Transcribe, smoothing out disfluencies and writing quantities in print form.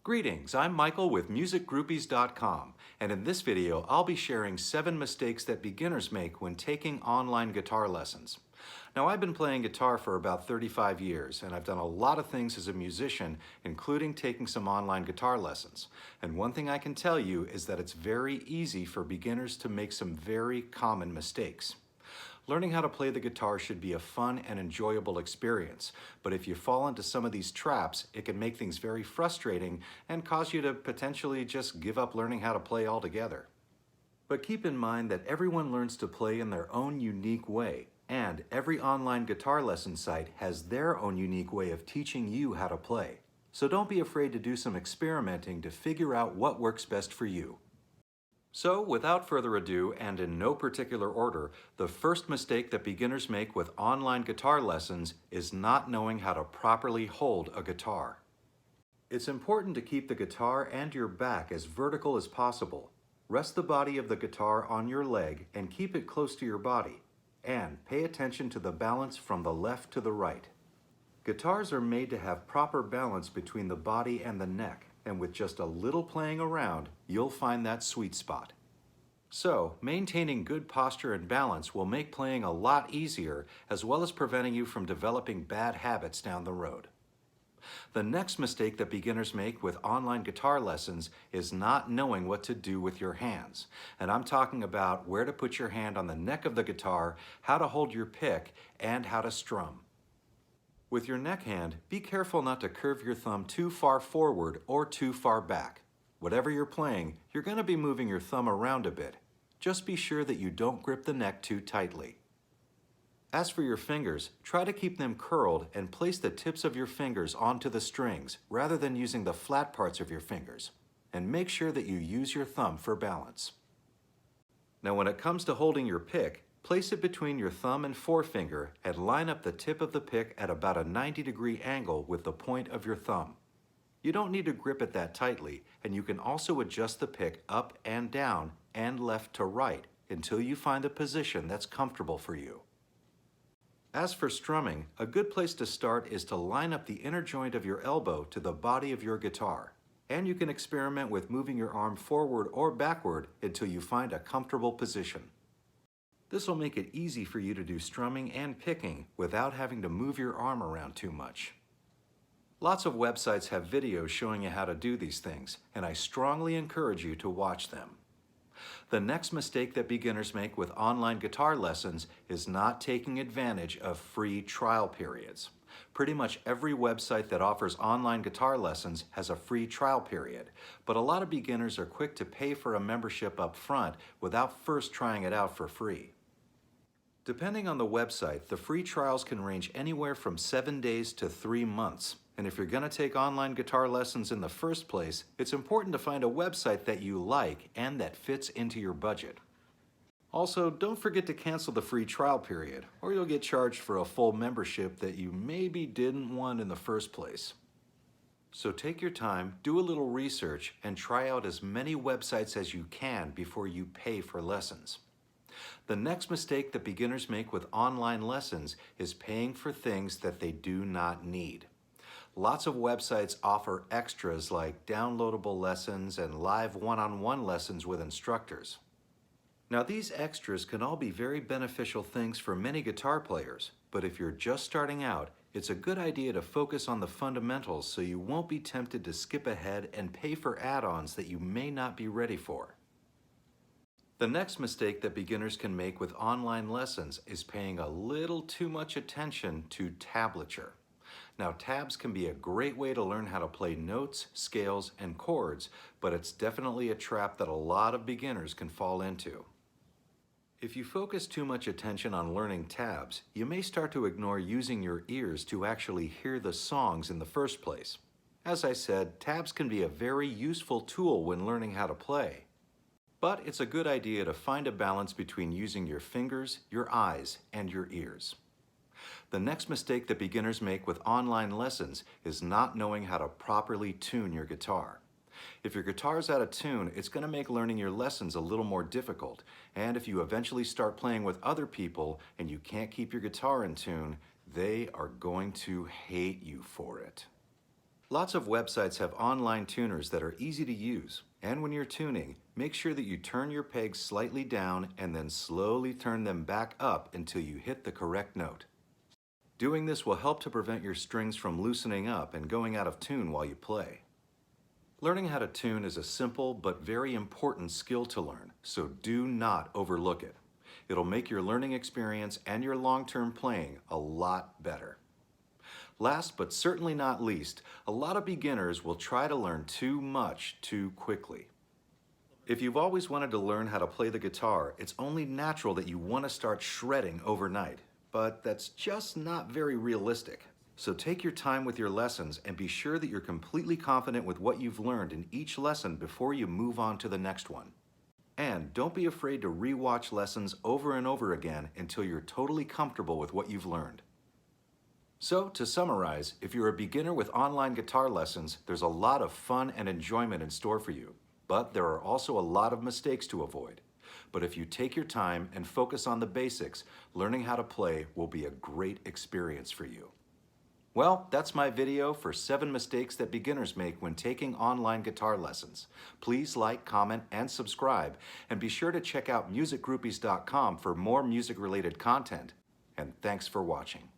Greetings, I'm Michael with MusicGroupies.com, and in this video I'll be sharing 7 mistakes that beginners make when taking online guitar lessons. Now, I've been playing guitar for about 35 years, and I've done a lot of things as a musician, including taking some online guitar lessons. And one thing I can tell you is that it's very easy for beginners to make some very common mistakes. Learning how to play the guitar should be a fun and enjoyable experience, but if you fall into some of these traps, it can make things very frustrating and cause you to potentially just give up learning how to play altogether. But keep in mind that everyone learns to play in their own unique way, and every online guitar lesson site has their own unique way of teaching you how to play. So don't be afraid to do some experimenting to figure out what works best for you. So, without further ado, and in no particular order, the first mistake that beginners make with online guitar lessons is not knowing how to properly hold a guitar. It's important to keep the guitar and your back as vertical as possible. Rest the body of the guitar on your leg and keep it close to your body. And pay attention to the balance from the left to the right. Guitars are made to have proper balance between the body and the neck, and with just a little playing around, you'll find that sweet spot. So, maintaining good posture and balance will make playing a lot easier, as well as preventing you from developing bad habits down the road. The next mistake that beginners make with online guitar lessons is not knowing what to do with your hands. And I'm talking about where to put your hand on the neck of the guitar, how to hold your pick, and how to strum. With your neck hand, be careful not to curve your thumb too far forward or too far back. Whatever you're playing, you're going to be moving your thumb around a bit. Just be sure that you don't grip the neck too tightly. As for your fingers, try to keep them curled and place the tips of your fingers onto the strings rather than using the flat parts of your fingers. And make sure that you use your thumb for balance. Now, when it comes to holding your pick, place it between your thumb and forefinger and line up the tip of the pick at about a 90-degree angle with the point of your thumb. You don't need to grip it that tightly, and you can also adjust the pick up and down and left to right until you find a position that's comfortable for you. As for strumming, a good place to start is to line up the inner joint of your elbow to the body of your guitar. And you can experiment with moving your arm forward or backward until you find a comfortable position. This will make it easy for you to do strumming and picking without having to move your arm around too much. Lots of websites have videos showing you how to do these things, and I strongly encourage you to watch them. The next mistake that beginners make with online guitar lessons is not taking advantage of free trial periods. Pretty much every website that offers online guitar lessons has a free trial period, but a lot of beginners are quick to pay for a membership up front without first trying it out for free. Depending on the website, the free trials can range anywhere from 7 days to 3 months. And if you're going to take online guitar lessons in the first place, it's important to find a website that you like and that fits into your budget. Also, don't forget to cancel the free trial period, or you'll get charged for a full membership that you maybe didn't want in the first place. So take your time, do a little research, and try out as many websites as you can before you pay for lessons. The next mistake that beginners make with online lessons is paying for things that they do not need. Lots of websites offer extras like downloadable lessons and live one-on-one lessons with instructors. Now, these extras can all be very beneficial things for many guitar players, but if you're just starting out, it's a good idea to focus on the fundamentals so you won't be tempted to skip ahead and pay for add-ons that you may not be ready for. The next mistake that beginners can make with online lessons is paying a little too much attention to tablature. Now, tabs can be a great way to learn how to play notes, scales, and chords, but it's definitely a trap that a lot of beginners can fall into. If you focus too much attention on learning tabs, you may start to ignore using your ears to actually hear the songs in the first place. As I said, tabs can be a very useful tool when learning how to play. But it's a good idea to find a balance between using your fingers, your eyes, and your ears. The next mistake that beginners make with online lessons is not knowing how to properly tune your guitar. If your guitar's out of tune, it's going to make learning your lessons a little more difficult. And if you eventually start playing with other people and you can't keep your guitar in tune, they are going to hate you for it. Lots of websites have online tuners that are easy to use, and when you're tuning, make sure that you turn your pegs slightly down and then slowly turn them back up until you hit the correct note. Doing this will help to prevent your strings from loosening up and going out of tune while you play. Learning how to tune is a simple but very important skill to learn, so do not overlook it. It'll make your learning experience and your long-term playing a lot better. Last but certainly not least, a lot of beginners will try to learn too much too quickly. If you've always wanted to learn how to play the guitar, it's only natural that you want to start shredding overnight, but that's just not very realistic. So take your time with your lessons and be sure that you're completely confident with what you've learned in each lesson before you move on to the next one. And don't be afraid to re-watch lessons over and over again until you're totally comfortable with what you've learned. So, to summarize, if you're a beginner with online guitar lessons, there's a lot of fun and enjoyment in store for you. But there are also a lot of mistakes to avoid. But if you take your time and focus on the basics, learning how to play will be a great experience for you. Well, that's my video for 7 mistakes that beginners make when taking online guitar lessons. Please like, comment, and subscribe, and be sure to check out musicgroupies.com for more music-related content. And thanks for watching.